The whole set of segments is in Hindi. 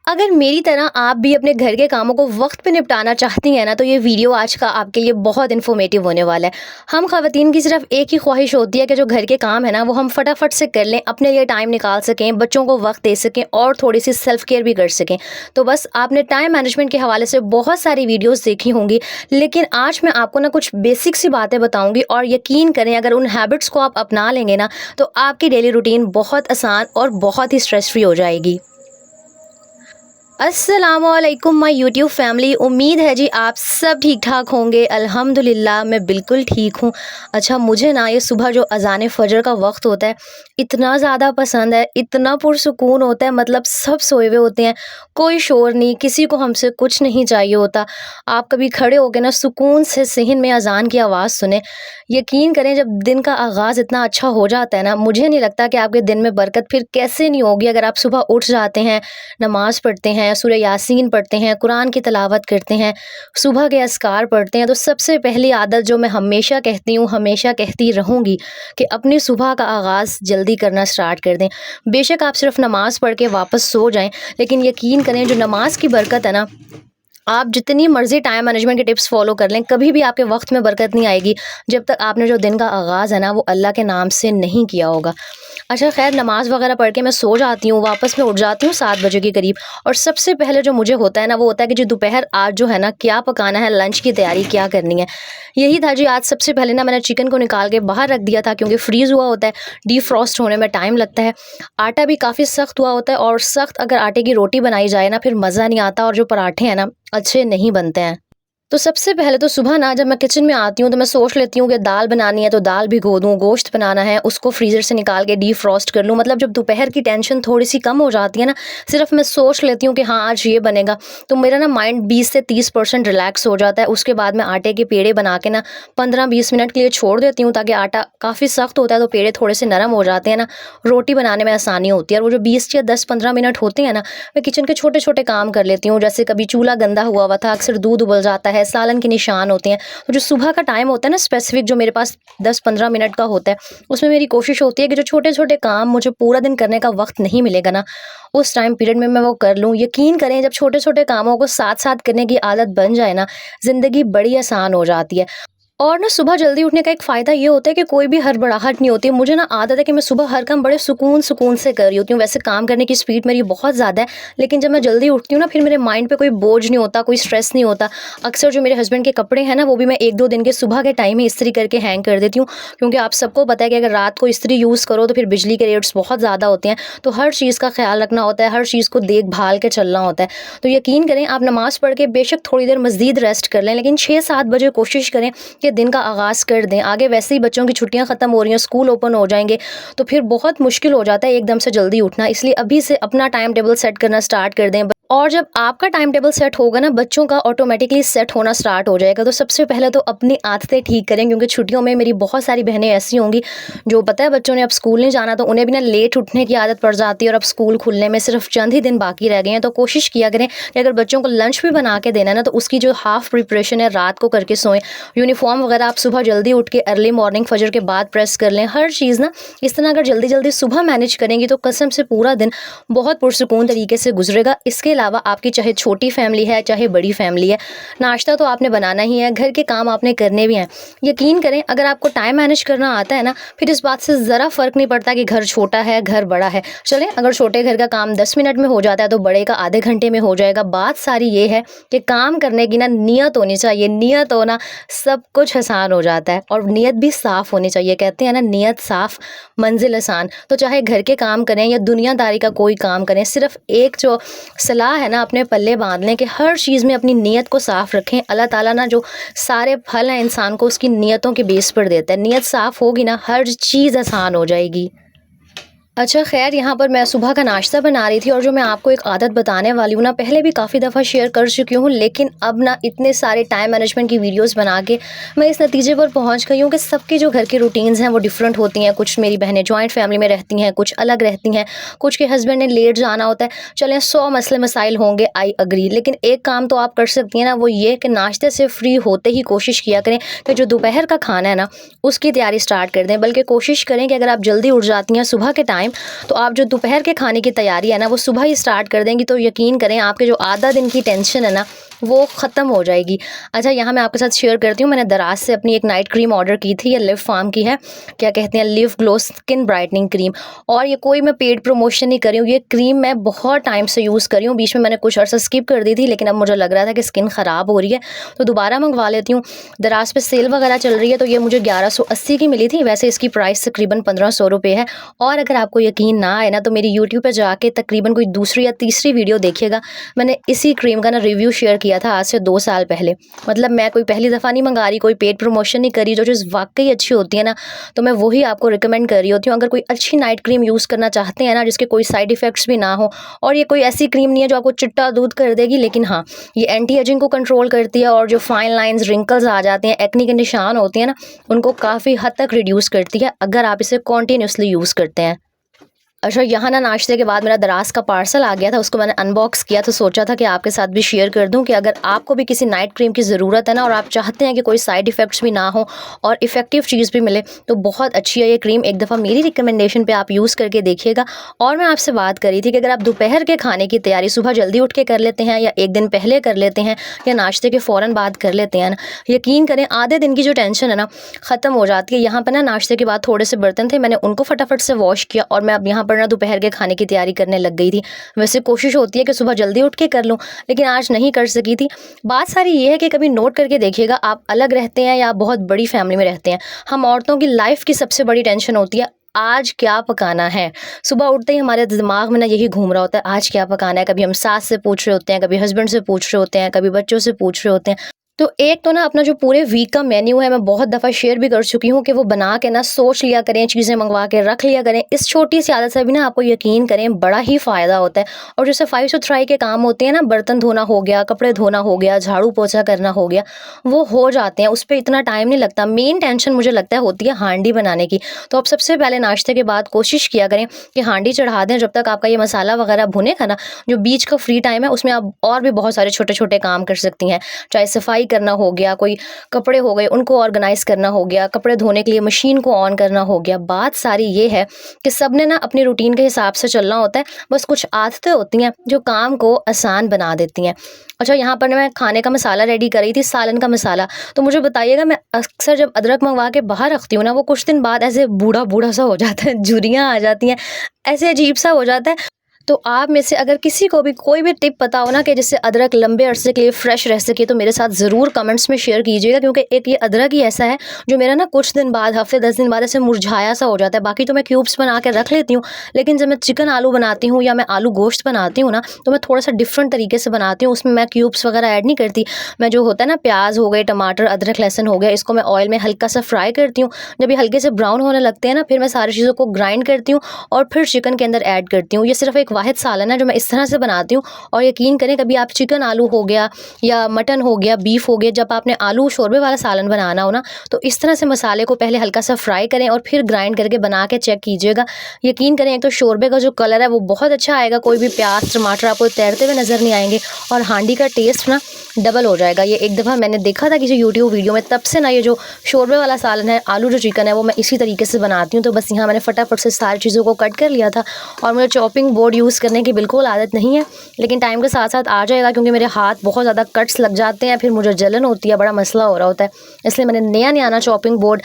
अगर मेरी तरह आप भी अपने घर के कामों को वक्त पे निपटाना चाहती हैं ना, तो ये वीडियो आज का आपके लिए बहुत इन्फॉर्मेटिव होने वाला है। हम ख़वातीन की सिर्फ एक ही ख्वाहिश होती है कि जो घर के काम है ना, वो हम फटाफट से कर लें, अपने लिए टाइम निकाल सकें, बच्चों को वक्त दे सकें और थोड़ी सी सेल्फ केयर भी कर सकें। तो बस आपने टाइम मैनेजमेंट के हवाले से बहुत सारी वीडियोज़ देखी होंगी, लेकिन आज मैं आपको ना कुछ बेसिक सी बातें बताऊँगी और यकीन करें, अगर उन हैबिट्स को आप अपना लेंगे ना, तो आपकी डेली रूटीन बहुत आसान और बहुत ही स्ट्रेस फ्री हो जाएगी। अस्सलामुअलैकुम माय यूट्यूब फैमिली। उम्मीद है जी आप सब ठीक ठाक होंगे। अल्हम्दुलिल्लाह मैं बिल्कुल ठीक हूँ। अच्छा, मुझे ना ये सुबह जो अज़ान फ़जर का वक्त होता है इतना ज़्यादा पसंद है, इतना पुरसुकून होता है। मतलब सब सोए हुए होते हैं, कोई शोर नहीं, किसी को हमसे कुछ नहीं चाहिए होता। आप कभी खड़े होकर ना सुकून से सहन में अज़ान की आवाज़ सुने। यकीन करें, जब दिन का आगाज़ इतना अच्छा हो जाता है ना, मुझे नहीं लगता कि आपके दिन में बरकत फिर कैसे नहीं होगी। अगर आप सुबह उठ जाते हैं, नमाज़ पढ़ते हैं, सूरह यासीन पढ़ते हैं, कुरान की तिलावत करते हैं, सुबह के अस्कार पढ़ते हैं, तो सबसे पहली आदत जो मैं हमेशा कहती हूँ, हमेशा कहती रहूँगी कि अपनी सुबह का आगाज़ जल्दी करना स्टार्ट कर दें। बेशक आप सिर्फ नमाज़ पढ़ के वापस सो जाएं, लेकिन यकीन करें, जो नमाज की बरकत है ना, आप जितनी मर्ज़ी टाइम मैनेजमेंट के टिप्स फॉलो कर लें, कभी भी आपके वक्त में बरकत नहीं आएगी जब तक आपने जो दिन का आगाज़ है ना, वो अल्लाह के नाम से नहीं किया होगा। अच्छा खैर, नमाज़ वगैरह पढ़ के मैं सो जाती हूँ, वापस मैं उठ जाती हूँ 7 बजे के करीब। और सबसे पहले जो मुझे होता है ना, वो होता है कि जो दोपहर आज जो है ना, क्या पकाना है, लंच की तैयारी क्या करनी है। यही था जी। आज सबसे पहले ना मैंने चिकन को निकाल के बाहर रख दिया था, क्योंकि फ्रीज़ हुआ होता है, डीफ्रॉस्ट होने में टाइम लगता है। आटा भी काफ़ी सख्त हुआ होता है, और सख्त अगर आटे की रोटी बनाई जाए ना, फिर मज़ा नहीं आता, और जो पराठे हैं ना, अच्छे नहीं बनते हैं। तो सबसे पहले तो सुबह ना जब मैं किचन में आती हूँ, तो मैं सोच लेती हूँ कि दाल बनानी है तो दाल भिगो दूँ, गोश्त बनाना है उसको फ्रीज़र से निकाल के डीफ्रॉस्ट कर लूँ। मतलब जब दोपहर की टेंशन थोड़ी सी कम हो जाती है ना, सिर्फ मैं सोच लेती हूँ कि हाँ आज ये बनेगा, तो मेरा ना माइंड 20 से 30% रिलैक्स हो जाता है। उसके बाद मैं आटे के पेड़े बना के ना 15-20 मिनट के लिए छोड़ देती हूँ, ताकि आटा काफ़ी सख्त होता है तो पेड़े थोड़े से नरम हो जाते हैं ना, रोटी बनाने में आसानी होती है। और वो जो 20 या 10-15 मिनट होते हैं ना, मैं किचन के छोटे छोटे काम कर लेती हूँ। जैसे कभी चूल्हा गंदा हुआ था, अक्सर दूध उबल जाता है, सालन के निशान होते हैं। तो जो सुबह का टाइम होता है ना, स्पेसिफिक जो मेरे पास 10-15 मिनट का होता है, उसमें मेरी कोशिश होती है कि जो छोटे छोटे काम मुझे पूरा दिन करने का वक्त नहीं मिलेगा ना, उस टाइम पीरियड में मैं वो कर लूँ। यकीन करें, जब छोटे छोटे कामों को साथ साथ करने की आदत बन जाए ना, ज़िंदगी बड़ी आसान हो जाती है। और ना सुबह जल्दी उठने का एक फ़ायदा ये होता है कि कोई भी हड़बड़ाहट नहीं होती है। मुझे ना आदत है कि मैं सुबह हर काम बड़े सुकून सुकून से कर रही होती हूँ। वैसे काम करने की स्पीड मेरी बहुत ज़्यादा है, लेकिन जब मैं जल्दी उठती हूँ ना, फिर मेरे माइंड पे कोई बोझ नहीं होता, कोई स्ट्रेस नहीं होता। अक्सर जो मेरे हस्बैंड के कपड़े हैं ना, वो भी मैं 1-2 दिन के सुबह के टाइम ही इस्त्री करके हैंग कर देती हूँ, क्योंकि आप सबको पता है कि अगर रात को इस्त्री यूज़ करो तो फिर बिजली के रेट्स बहुत ज़्यादा होते हैं। तो हर चीज़ का ख्याल रखना होता है, हर चीज़ को देखभाल के चलना होता है। तो यकीन करें, आप नमाज़ पढ़ के बेशक थोड़ी देर मज़ीद रेस्ट कर लें, लेकिन 6-7 बजे कोशिश करें कि दिन का आगाज़ कर दें। आगे वैसे ही बच्चों की छुट्टियां ख़त्म हो रही हैं, स्कूल ओपन हो जाएंगे, तो फिर बहुत मुश्किल हो जाता है एकदम से जल्दी उठना। इसलिए अभी से अपना टाइम टेबल सेट करना स्टार्ट कर दें। और जब आपका टाइम टेबल सेट होगा ना, बच्चों का ऑटोमेटिकली सेट होना स्टार्ट हो जाएगा। तो सबसे पहले तो अपनी आदतें ठीक करें, क्योंकि छुट्टियों में मेरी बहुत सारी बहनें ऐसी होंगी जो पता है बच्चों ने अब स्कूल नहीं जाना, तो उन्हें भी ना लेट उठने की आदत पड़ जाती है, और अब स्कूल खुलने में सिर्फ चंद ही दिन बाकी रह गए हैं। तो कोशिश किया करें कि अगर बच्चों को लंच भी बना के देना है ना, तो उसकी जो हाफ प्रिपरेशन है रात को करके सोएं। यूनिफॉर्म वगैरह आप सुबह जल्दी उठ के अर्ली मॉर्निंग फजर के बाद प्रेस कर लें। हर चीज़ ना इस तरह अगर जल्दी जल्दी सुबह मैनेज करेंगी, तो कसम से पूरा दिन बहुत पुरसुकून तरीके से गुजरेगा। इसके अलावा आपकी चाहे छोटी फैमिली है चाहे बड़ी फैमिली है, नाश्ता तो आपने बनाना ही है, घर के काम आपने करने भी हैं। यकीन करें, अगर आपको टाइम मैनेज करना आता है ना, फिर इस बात से ज़रा फ़र्क नहीं पड़ता कि घर छोटा है घर बड़ा है। चलें, अगर छोटे घर का काम 10 मिनट में हो जाता है, तो बड़े का आधे घंटे में हो जाएगा। बात सारी ये है कि काम करने की ना नीयत होनी चाहिए। नीयत होना सब कुछ आसान हो जाता है, और नीयत भी साफ़ होनी चाहिए। कहते हैं ना, नीयत साफ़ मंजिल आसान। तो चाहे घर के काम करें या दुनियादारी का कोई काम करें, सिर्फ एक जो सलाह है ना, अपने पल्ले बांध लें कि हर चीज़ में अपनी नीयत को साफ़ रखें। अल्लाह ताला ना जो सारे फल हैं इंसान को उसकी नीयतों के बेस पर देता है। नीयत साफ़ होगी ना, हर चीज़ आसान हो जाएगी। अच्छा खैर, यहाँ पर मैं सुबह का नाश्ता बना रही थी, और जो मैं आपको एक आदत बताने वाली हूँ ना, पहले भी काफ़ी दफ़ा शेयर कर चुकी हूँ, लेकिन अब ना इतने सारे टाइम मैनेजमेंट की वीडियोस बना के मैं इस नतीजे पर पहुँच गई हूँ कि सबके जो घर की रूटीन्स हैं वो डिफरेंट होती हैं। कुछ मेरी बहनें जॉइंट फैमिली में रहती हैं, कुछ अलग रहती हैं, कुछ के हस्बैंड ने लेट जाना होता है। चलें, 100 मसले मसाइल होंगे, आई अग्री, लेकिन एक काम तो आप कर सकती हैं ना, वो ये कि नाश्ते से फ्री होते ही कोशिश किया करें कि जो दोपहर का खाना है ना, उसकी तैयारी स्टार्ट कर दें। बल्कि कोशिश करें कि अगर आप जल्दी उठ जाती हैं सुबह के टाइम टाइम, तो आप जो दोपहर के खाने की तैयारी है ना वो सुबह ही स्टार्ट कर देंगी तो यकीन करें आपके जो आधा दिन की टेंशन है ना वो ख़त्म हो जाएगी। अच्छा, यहाँ मैं आपके साथ शेयर करती हूँ, मैंने दराज से अपनी एक नाइट क्रीम ऑर्डर की थी, ये लिव फार्म की है, क्या कहते हैं, live glow skin brightening cream. और ये कोई मैं पेड प्रमोशन नहीं कर रही हूँ, ये क्रीम मैं बहुत टाइम से यूज़ कर रही हूँ, बीच में मैंने कुछ अर्सा स्किप कर दी थी, लेकिन अब मुझे लग रहा था कि स्किन ख़राब हो रही है तो दोबारा मंगवा लेती हूँ। दराज पे सेल वगैरह चल रही है तो ये मुझे 1180 की मिली थी, वैसे इसकी प्राइस तकरीबन 1500 रुपये है। और अगर आपको यकीन ना आए ना तो मेरी यूट्यूब पे जाके तकरीबन कोई दूसरी या तीसरी वीडियो देखिएगा, मैंने इसी क्रीम का ना रिव्यू शेयर किया था आज से 2 साल पहले। मतलब मैं कोई पहली दफ़ा नहीं मंगा रही, कोई पेड प्रमोशन नहीं करी, जो चीज़ वाकई अच्छी होती है ना तो मैं वही आपको रिकमेंड कर रही होती हूँ। अगर कोई अच्छी नाइट क्रीम यूज़ करना चाहते हैं ना जिसके कोई साइड इफ़ेक्ट्स भी ना हो, और ये कोई ऐसी क्रीम नहीं है जो आपको चिट्टा दूध कर देगी, लेकिन हाँ ये एंटी एजिंग को कंट्रोल करती है और जो फाइन लाइंस, रिंकल्स आ जाते हैं, एक्ने के निशान होते हैं ना, उनको काफ़ी हद तक रिड्यूस करती है अगर आप इसे कॉन्टीन्यूसली यूज़ करते हैं। अच्छा, यहाँ ना नाश्ते के बाद मेरा दराज का पार्सल आ गया था, उसको मैंने अनबॉक्स किया तो सोचा था कि आपके साथ भी शेयर कर दूं कि अगर आपको भी किसी नाइट क्रीम की ज़रूरत है ना और आप चाहते हैं कि कोई साइड इफ़ेक्ट्स भी ना हो और इफ़ेक्टिव चीज़ भी मिले तो बहुत अच्छी है ये क्रीम। एक दफ़ा मेरी रिकमेंडेशन पे आप यूज़ करके देखिएगा। और मैं आपसे बात करी थी कि अगर आप दोपहर के खाने की तैयारी सुबह जल्दी उठ के कर लेते हैं या एक दिन पहले कर लेते हैं या नाश्ते के फ़ौरन बाद कर लेते हैं ना, यकीन करें आधे दिन की जो टेंशन है ना ख़त्म हो जाती है। यहाँ पर ना नाश्ते के बाद थोड़े से बर्तन थे, मैंने उनको फटाफट से वॉश किया और मैं अब यहाँ पर ना दोपहर के खाने की तैयारी करने लग गई थी। वैसे कोशिश होती है कि सुबह जल्दी उठ के कर लूँ, लेकिन आज नहीं कर सकी थी। बात सारी ये है कि कभी नोट करके देखिएगा, आप अलग रहते हैं या बहुत बड़ी फैमिली में रहते हैं, हम औरतों की लाइफ की सबसे बड़ी टेंशन होती है आज क्या पकाना है। सुबह उठते ही हमारे दिमाग में ना यही घूम रहा होता है आज क्या पकाना है। कभी हम सास से पूछ रहे होते हैं, कभी हस्बैंड से पूछ रहे होते हैं, कभी बच्चों से पूछ रहे होते हैं। तो एक तो ना अपना जो पूरे वीक का मेन्यू है मैं बहुत दफ़ा शेयर भी कर चुकी हूँ कि वो बना के ना सोच लिया करें, चीज़ें मंगवा के रख लिया करें। इस छोटी सी आदत से भी ना आपको यकीन करें बड़ा ही फ़ायदा होता है। और जैसे सफाई सुथराई के काम होते हैं ना, बर्तन धोना हो गया, कपड़े धोना हो गया, झाड़ू पोछा करना हो गया, वो हो जाते हैं, उस पर इतना टाइम नहीं लगता। मेन टेंशन मुझे लगता है होती है हांडी बनाने की। तो आप सबसे पहले नाश्ते के बाद कोशिश किया करें कि हांडी चढ़ा दें, जब तक आपका ये मसाला वगैरह भुनेगा ना, जो बीच का फ्री टाइम है उसमें आप और भी बहुत सारे छोटे छोटे काम कर सकती हैं। चाहे सफाई करना हो गया, कोई कपड़े हो गए उनको ऑर्गेनाइज करना हो गया, कपड़े धोने के लिए मशीन को ऑन करना हो गया। बात सारी ये है कि सबने ना अपनी रूटीन के हिसाब से चलना होता है, बस कुछ आदतें होती हैं जो काम को आसान बना देती हैं। अच्छा, यहाँ पर मैं खाने का मसाला रेडी कर रही थी, सालन का मसाला। तो मुझे बताइएगा, मैं अक्सर जब अदरक मंगवा के बाहर रखती हूँ ना वो कुछ दिन बाद ऐसे बूढ़ा बूढ़ा सा हो जाता है, झुर्रियाँ आ जाती हैं, ऐसे अजीब सा हो जाता है। तो आप में से अगर किसी को भी कोई भी टिप पता हो ना कि जिससे अदरक लंबे अरसे के लिए फ्रेश रह सके तो मेरे साथ ज़रूर कमेंट्स में शेयर कीजिएगा, क्योंकि एक ये अदरक ही ऐसा है जो मेरा ना कुछ दिन बाद, हफ्ते 10 दिन बाद ऐसे मुरझाया सा हो जाता है। बाकी तो मैं क्यूब्स बना के रख लेती हूँ, लेकिन जब मैं चिकन आलू बनाती हूँ या मैं आलू गोश्त बनाती हूँ ना तो मैं थोड़ा सा डिफरेंट तरीके से बनाती हूँ। उसमें मैं क्यूब्स वगैरह ऐड नहीं करती। मैं जो होता है ना, प्याज हो गए, टमाटर, अदरक, लहसुन हो गया, इसको मैं ऑयल में हल्का सा फ्राई करती हूँ। जब ये हल्के से ब्राउन होने लगते हैं ना, फिर मैं सारी चीज़ों को ग्राइंड करती हूँ और फिर चिकन के अंदर ऐड करती हूँ। ये सिर्फ एक वाहिद सालन है जो इस तरह से बनाती हूँ। और यकीन करें, कभी आप चिकन आलू हो गया या मटन हो गया, बीफ हो गया, जब आपने आलू शोरबे वाला सालन बनाना हो ना तो इस तरह से मसाले को पहले हल्का सा फ्राई करें और फिर ग्राइंड करके बना के चेक कीजिएगा। यकीन करें, एक तो शोरबे का जो कलर है वो बहुत अच्छा आएगा, कोई भी प्याज टमाटर आपको तैरते हुए नज़र नहीं आएंगे, और हांडी का टेस्ट ना डबल हो जाएगा। ये एक दफ़ा मैंने देखा था किसी यूट्यूब वीडियो में, तब से ना ये जो शोरबे वाला सालन है, आलू जो चिकन है, वो मैं इसी तरीके से बनाती हूँ। तो बस यहाँ मैंने फटाफट से सारी चीज़ों को कट कर लिया था। और मुझे चॉपिंग बोर्ड यूज़ करने की बिल्कुल आदत नहीं है, लेकिन टाइम के साथ साथ आ जाएगा, क्योंकि मेरे हाथ बहुत ज़्यादा कट्स लग जाते हैं, फिर मुझे जलन होती है, बड़ा मसला हो रहा होता है। इसलिए मैंने नया नया चॉपिंग बोर्ड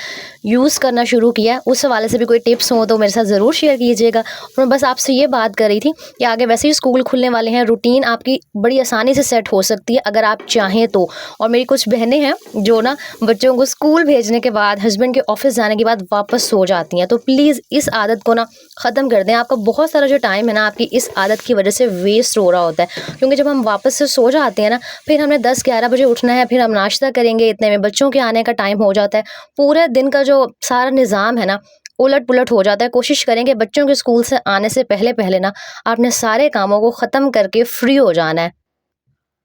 यूज़ करना शुरू किया है। उस हवाले से भी कोई टिप्स हो तो मेरे साथ ज़रूर शेयर कीजिएगा। और मैं बस आपसे ये बात कर रही थी कि आगे वैसे ही स्कूल खुलने वाले हैं, रूटीन आपकी बड़ी आसानी से सेट हो सकती है अगर आप चाहें तो। और मेरी कुछ बहनें हैं जो ना बच्चों को स्कूल भेजने के बाद, हस्बैंड के ऑफिस जाने के बाद वापस सो जाती हैं, तो प्लीज़ इस आदत को ना ख़त्म कर दें। आपका बहुत सारा जो टाइम है ना आपकी इस आदत की वजह से वेस्ट हो रहा होता है, क्योंकि जब हम वापस से सो जाते हैं ना, फिर हमने 10-11 बजे उठना है, फिर हम नाश्ता करेंगे, इतने में बच्चों के आने का टाइम हो जाता है। पूरे दिन का जो सारा निज़ाम है ना उलट पुलट हो जाता है। कोशिश करें कि बच्चों के स्कूल से आने से पहले पहले ना आपने सारे कामों को ख़त्म करके फ्री हो जाना है।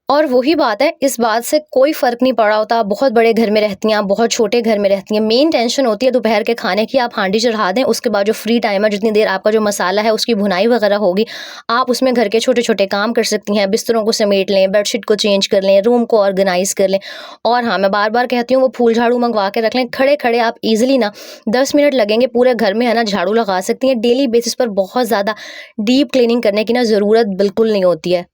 और वही बात है, इस बात से कोई फ़र्क नहीं पड़ा होता, आप बहुत बड़े घर में रहती हैं, आप बहुत छोटे घर में रहती हैं। मेन टेंशन होती है दोपहर के खाने की, आप हांडी चढ़ा दें, उसके बाद जो फ्री टाइम है, जितनी देर आपका जो मसाला है, उसकी भुनाई वगैरह होगी, आप उसमें घर के छोटे-छोटे काम कर सकती हैं। बिस्तरों को समेट लें, बेडशीट को चेंज कर लें, रूम को ऑर्गनाइज़ कर लें। और हाँ, मैं बार-बार कहती हूँ, वो फूल झाड़ू मँगवा के रख लें। खड़े-खड़े आप ईज़िली ना 10 मिनट लगेंगे, पूरे घर में है ना झाड़ू लगा सकती हैं। डेली बेसिस पर बहुत ज़्यादा डीप क्लीनिंग करने की ना ज़रूरत बिल्कुल नहीं होती है।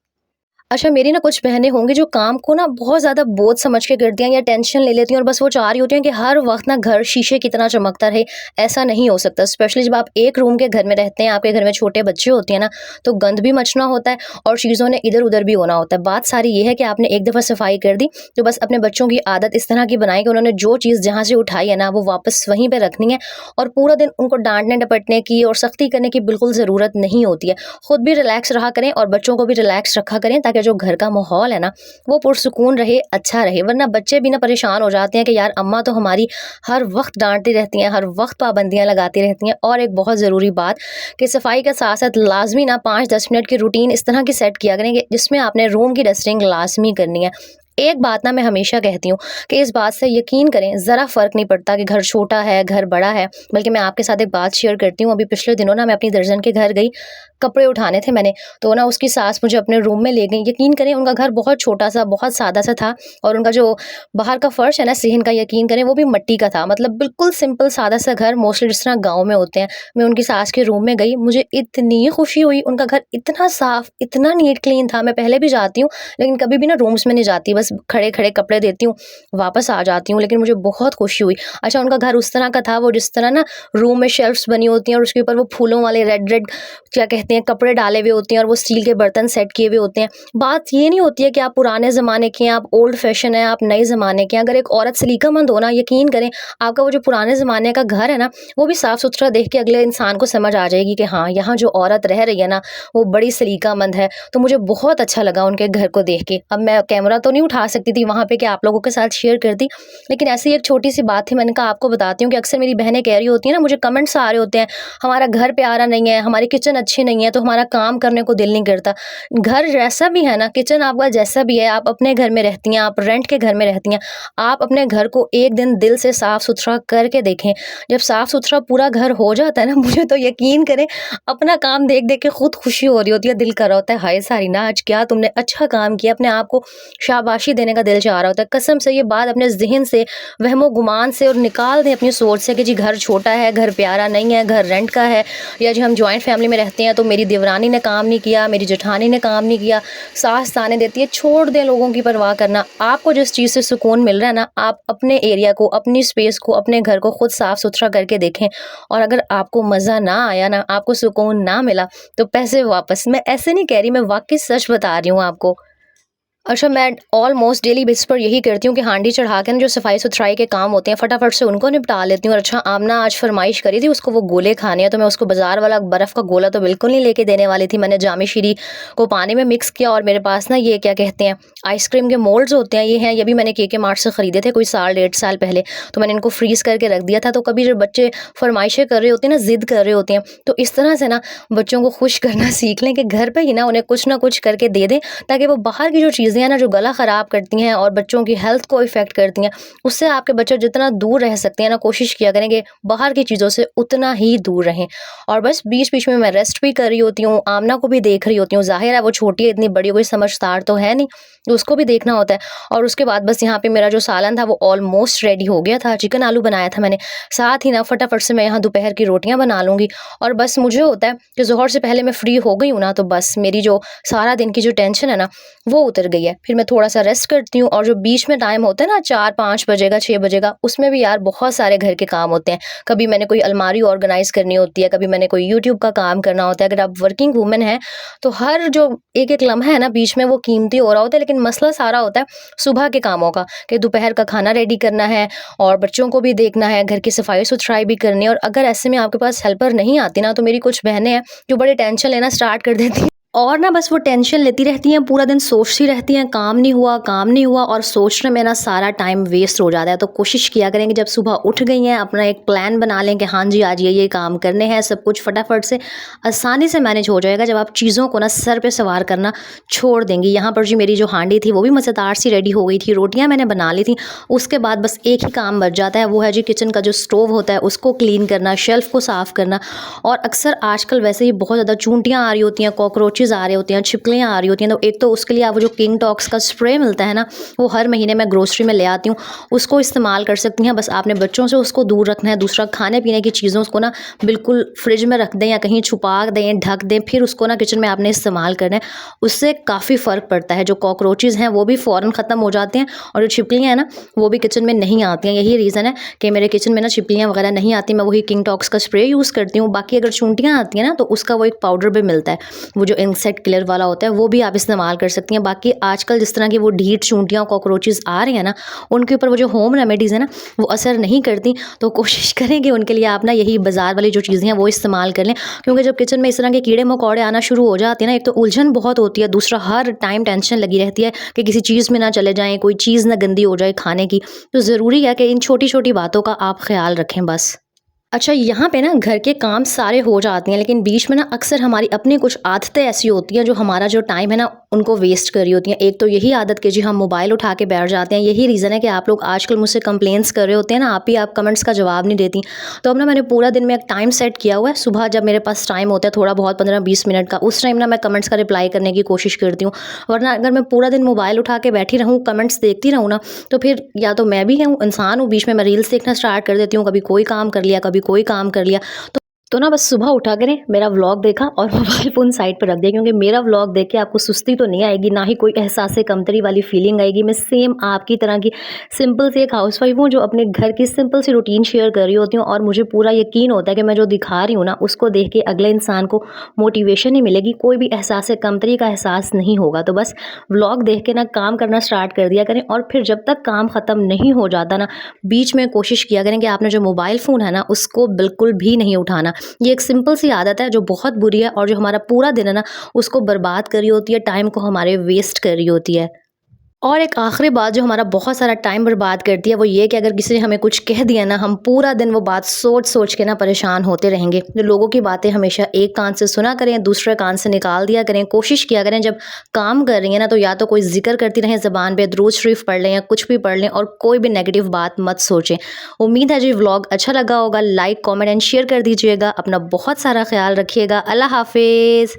अच्छा, मेरी ना कुछ बहनें होंगी जो काम को ना बहुत ज़्यादा बोझ समझ के करती हैं या टेंशन ले लेती हैं, और बस वो चाह रही होती हैं कि हर वक्त ना घर शीशे की तरह चमकता रहे। ऐसा नहीं हो सकता, स्पेशली जब आप एक रूम के घर में रहते हैं, आपके घर में छोटे बच्चे होते हैं ना, तो गंद भी मचना होता है और चीज़ों ने इधर उधर भी होना होता है। बात सारी ये है कि आपने एक दफ़ा सफाई कर दी, तो बस अपने बच्चों की आदत इस तरह की बनाई कि उन्होंने जो चीज़ जहाँ से उठाई है ना, वो वापस वहीं पर रखनी है, और पूरा दिन उनको डांटने डपटने की और सख्ती करने की बिल्कुल ज़रूरत नहीं होती है। खुद भी रिलैक्स रहा करें और बच्चों को भी रिलैक्स रखा करें, ताकि जो घर का माहौल है ना, वो पुरसुकून रहे, अच्छा रहे। वरना बच्चे भी ना परेशान हो जाते हैं कि यार अम्मा तो हमारी हर वक्त डांटती रहती हैं, हर वक्त पाबंदियां लगाती रहती हैं। और एक बहुत ज़रूरी बात कि सफाई के साथ साथ लाजमी ना 5-10 मिनट की रूटीन इस तरह की सेट किया करें कि जिसमें आपने रूम की डस्टिंग लाजमी करनी है। एक बात ना मैं हमेशा कहती हूँ कि इस बात से यकीन करें, ज़रा फ़र्क नहीं पड़ता कि घर छोटा है, घर बड़ा है। बल्कि मैं आपके साथ एक बात शेयर करती हूँ। अभी पिछले दिनों ना मैं अपनी दर्जन के घर गई, कपड़े उठाने थे मैंने, तो ना उसकी सास मुझे अपने रूम में ले गई। यकीन करें, उनका घर बहुत छोटा-सा, बहुत सादा-सा था, और उनका जो बाहर का फ़र्श है ना सिहन का, यकीन करें वो भी मिट्टी का था। मतलब बिल्कुल सिंपल सादा-सा घर, मोस्टली जिस तरह गाँव में होते हैं। मैं उनकी सास के रूम में गई, मुझे इतनी खुशी हुई, उनका घर इतना साफ़, इतना नीट क्लीन था। मैं पहले भी जाती हूँ, लेकिन कभी भी ना रूम्स में नहीं जाती, बस खड़े-खड़े कपड़े देती हूँ, वापस आ जाती हूँ, लेकिन मुझे बहुत खुशी हुई। अच्छा, उनका घर उस तरह का था, वो जिस तरह ना रूम में शेल्फ्स बनी होती हैं और उसके ऊपर वो फूलों वाले रेड-रेड क्या कहते हैं, कपड़े डाले हुए होते हैं, और वो स्टील के बर्तन सेट किए हुए होते हैं। बात ये नहीं होती है कि आप पुराने ज़माने के हैं, आप ओल्ड फैशन हैं, आप नए ज़माने के हैं। अगर एक औरत सलीकामंद हो ना, यकीन करें, आपका वो जो पुराने ज़माने का घर है ना, वो भी साफ़-सुथरा देख के अगले इंसान को समझ आ जाएगी कि हाँ, यहाँ जो औरत रह रही है ना, वो बड़ी सलीकामंद है। तो मुझे बहुत अच्छा लगा उनके घर को देख के। अब मैं कैमरा तो नहीं उठा सकती थी वहाँ पे कि आप लोगों के साथ शेयर करती, लेकिन ऐसी एक छोटी-सी बात थी, मैंने कहा आपको बताती हूँ कि अक्सर मेरी बहनें कह रही होती हैं ना, मुझे कमेंट्स आ रहे होते हैं, हमारा घर प्यारा नहीं है, हमारी किचन अच्छी नहीं है, तो हमारा काम करने को दिल नहीं करता। घर जैसा भी है ना, किचन आपका जैसा भी है, आप अपने घर में रहती हैं, आप रेंट के घर में रहती हैं, आप अपने घर को एक दिन दिल से साफ-सुथरा करके देखें। जब साफ-सुथरा पूरा घर हो जाता है ना, मुझे तो यकीन करें, अपना काम देख-देख के खुद खुशी हो रही होती है, दिल कर रहा होता है, हाय सारीना आज क्या तुमने अच्छा काम किया, अपने आप को शाबाशी देने का दिल चाह रहा होता है। कसम से ये बात अपने ज़हन से, वहमो-गुमान से और निकाल दें अपनी सोच से कि जी घर छोटा है, घर प्यारा नहीं है, घर रेंट का है, या जी हम जॉइंट फैमिली में रहते हैं तो मेरी देवरानी ने काम नहीं किया, मेरी जेठानी ने काम नहीं किया, सास ताने देती है। छोड़ दें लोगों की परवाह करना। आपको जिस चीज़ से सुकून मिल रहा है ना, आप अपने एरिया को, अपनी स्पेस को, अपने घर को खुद साफ-सुथरा करके देखें। और अगर आपको मज़ा ना आया ना, आपको सुकून ना मिला, तो पैसे वापस। मैं ऐसे नहीं कह रही, मैं वाक़ई सच बता रही हूँ आपको। अच्छा, मैं ऑलमोस्ट डेली बेसिस पर यही करती हूँ कि हांडी चढ़ा के ना जो सफाई-सुथराई के काम होते हैं, फटाफट से उनको निपटा लेती हूँ। और अच्छा, आमना आज फ़रमाइश करी थी, उसको वो गोले खाने हैं, तो मैं उसको बाज़ार वाला बर्फ़ का गोला तो बिल्कुल नहीं लेके देने वाली थी। मैंने जामी शीरी को पानी में मिक्स किया, और मेरे पास ना ये क्या कहते हैं, आइसक्रीम के मोल्ड्स होते हैं, ये हैं, ये भी मैंने केके मार्ट से ख़रीदे थे कोई साल डेढ़ साल पहले। तो मैंने इनको फ्रीज़ करके रख दिया था, तो कभी जब बच्चे फ़रमाइशें कर रहे होते हैं ना, ज़िद कर रहे होते हैं, तो इस तरह से ना बच्चों को खुश करना सीख लें कि घर पे ही ना उन्हें कुछ ना कुछ करके दे दें, ताकि वो बाहर की जो चीज़ें हैं ना, जो गला ख़राब करती हैं और बच्चों की हेल्थ को इफ़ेक्ट करती हैं, उससे आपके बच्चे जितना दूर रह सकते हैं ना, कोशिश किया करें कि बाहर की चीज़ों से उतना ही दूर रहें। और बस बीच-बीच में मैं रेस्ट भी कर रही होती हूँ, आमना को भी देख रही होती हूँ। ज़ाहिर है वो छोटी है, इतनी बड़ी कोई समझदार तो है नहीं, तो उसको भी देखना होता है। और उसके बाद बस यहाँ पे मेरा जो सालन था वो ऑलमोस्ट रेडी हो गया था, चिकन आलू बनाया था मैंने। साथ ही ना फटाफट से मैं यहाँ दोपहर की रोटियाँ बना लूँगी, और बस मुझे होता है कि ज़ोहर से पहले मैं फ्री हो गई हूँ ना, तो बस मेरी जो सारा दिन की जो टेंशन है ना, वो उतर गई है। फिर मैं थोड़ा-सा रेस्ट करती हूँ, और जो बीच में टाइम होता है ना 4-5 बजे का, 6 बजे का, उसमें भी यार बहुत सारे घर के काम होते हैं। कभी मैंने कोई अलमारी ऑर्गेनाइज़ करनी होती है, कभी मैंने कोई यूट्यूब का काम करना होता है। अगर आप वर्किंग वूमन हैं, तो हर जो एक-एक लम्हा है ना बीच में, वो कीमती हो रहा होता है। लेकिन मसला सारा होता है सुबह के कामों का, कि दोपहर का खाना रेडी करना है, और बच्चों को भी देखना है, घर की सफाई-सुथराई भी करनी है। और अगर ऐसे में आपके पास हेल्पर नहीं आती ना, तो मेरी कुछ बहनें हैं जो बड़े टेंशन लेना स्टार्ट कर देती हैं और ना बस वो टेंशन लेती रहती हैं, पूरा दिन सोचती रहती हैं, काम नहीं हुआ, काम नहीं हुआ, और सोचने में ना सारा टाइम वेस्ट हो जाता है। तो कोशिश किया करें कि जब सुबह उठ गई हैं, अपना एक प्लान बना लें कि हाँ जी, आज ये काम करने हैं, सब कुछ फटाफट से आसानी से मैनेज हो जाएगा जब आप चीज़ों को ना सर पे सवार करना छोड़ देंगी। यहाँ पर जी मेरी जो हांडी थी वो भी मज़ेदार सी रेडी हो गई थी, रोटियाँ मैंने बना ली थी। उसके बाद बस एक ही काम बच जाता है, वो है जी किचन का जो स्टोव होता है उसको क्लीन करना, शेल्फ़ को साफ़ करना। और अक्सर आजकल वैसे ही बहुत ज़्यादा चूंटियाँ आ रही होती हैं, कॉकरोचेज़ आ रहे होते हैं, छिपकलियाँ आ रही होती हैं। तो एक तो उसके लिए आप वो जो किंग टॉक्स का स्प्रे मिलता है ना, वो हर महीने मैं ग्रोसरी में ले आती हूँ, उसको इस्तेमाल कर सकती हैं। बस आपने बच्चों से उसको दूर रखना है। दूसरा, खाने पीने की चीज़ों को ना बिल्कुल फ्रिज में रख दें या कहीं छुपा दें, ढक दें, फिर उसको ना किचन में आपने इस्तेमाल करना है। उससे काफ़ी फ़र्क पड़ता है। जो कॉकरोचेज़ हैं वो भी फ़ौरन ख़त्म हो जाते हैं, और जो छिपकलियाँ हैं ना वो भी किचन में नहीं आती हैं। यही रीज़न है कि मेरे किचन में ना छिपकलियाँ वगैरह नहीं आती। मैं वही किंग टॉक्स का स्प्रे यूज़ करती हूँ। बाकी अगर चूंटियाँ आती हैं ना तो उसका वो एक पाउडर भी मिलता है, वो जो इंसेक्ट किलर वाला होता है, वो भी आप इस्तेमाल कर सकती हैं। बाकी आजकल जिस तरह की वो ढीठ चूंटियाँ कॉकरोचेज़ आ रही हैं ना, उनके ऊपर वो जो होम रेमेडीज़ है ना वो असर नहीं करती। तो कोशिश करें कि उनके लिए आप ना यही बाज़ार वाली जो चीज़ें हैं वो इस्तेमाल कर लें, क्योंकि जब किचन में इस तरह के कीड़े मकोड़े आना शुरू हो जाते हैं ना, एक तो उलझन बहुत होती है, दूसरा हर टाइम टेंशन लगी रहती है कि किसी चीज़ में ना चले जाएँ, कोई चीज़ ना गंदी हो जाए खाने की। तो ज़रूरी है कि इन छोटी-छोटी बातों का आप ख़्याल रखें बस। अच्छा, यहाँ पे ना घर के काम सारे हो जाते हैं, लेकिन बीच में ना अक्सर हमारी अपनी कुछ आदतें ऐसी होती हैं जो हमारा जो टाइम है ना उनको वेस्ट कर रही होती हैं। एक तो यही आदत कि जी हम मोबाइल उठा के बैठ जाते हैं। यही रीज़न है कि आप लोग आजकल मुझसे कंप्लेंट्स कर रहे होते हैं ना, आप कमेंट्स का जवाब नहीं देती। तो अब ना मैंने पूरा दिन में एक टाइम सेट किया हुआ है। सुबह जब मेरे पास टाइम होता है थोड़ा बहुत 15-20 मिनट का, उस टाइम ना मैं कमेंट्स का रिप्लाई करने की कोशिश करती हूँ। वरना अगर मैं पूरा दिन मोबाइल उठा के बैठी रहूँ, कमेंट्स देखती रहूँ ना, तो फिर या तो मैं भी हूँ इंसान हूँ, बीच में मैं रील्स देखना स्टार्ट कर देती हूँ, कभी कोई काम कर लिया, कभी कोई काम कर लिया। तो ना बस सुबह उठा करें, मेरा व्लॉग देखा और मोबाइल फ़ोन साइड पर रख दिया, क्योंकि मेरा व्लॉग देख के आपको सुस्ती तो नहीं आएगी, ना ही कोई एहसास कमतरी वाली फीलिंग आएगी। मैं सेम आपकी तरह की सिंपल सी एक हाउसवाइफ हूँ जो अपने घर की सिंपल सी रूटीन शेयर कर रही होती हूँ, और मुझे पूरा यकीन होता है कि मैं जो दिखा रही हूँ ना उसको देख के अगले इंसान को मोटिवेशन ही मिलेगी, कोई भी एहसास कमतरी का एहसास नहीं होगा। तो बस व्लॉग देख के ना काम करना स्टार्ट कर दिया करें, और फिर जब तक काम ख़त्म नहीं हो जाता ना, बीच में कोशिश किया करें कि आपने जो मोबाइल फ़ोन है ना उसको बिल्कुल भी नहीं उठाना। ये एक सिंपल सी आदत है जो बहुत बुरी है, और जो हमारा पूरा दिन है ना उसको बर्बाद कर रही होती है, टाइम को हमारे वेस्ट कर रही होती है। और एक आखिरी बात जो हमारा बहुत सारा टाइम बर्बाद करती है वो ये कि अगर किसी ने हमें कुछ कह दिया ना, हम पूरा दिन वो बात सोच सोच के ना परेशान होते रहेंगे। जो लोगों की बातें हमेशा एक कान से सुना करें, दूसरे कान से निकाल दिया करें। कोशिश किया करें जब काम कर रही हैं ना तो या तो कोई जिक्र करती रहें ज़बान पे, दुरूद शरीफ पढ़ लें या कुछ भी पढ़ लें, और कोई भी नेगेटिव बात मत सोचें। उम्मीद है जी व्लॉग अच्छा लगा होगा। लाइक, कॉमेंट एंड शेयर कर दीजिएगा। अपना बहुत सारा ख्याल रखिएगा। अल्लाह हाफिज़।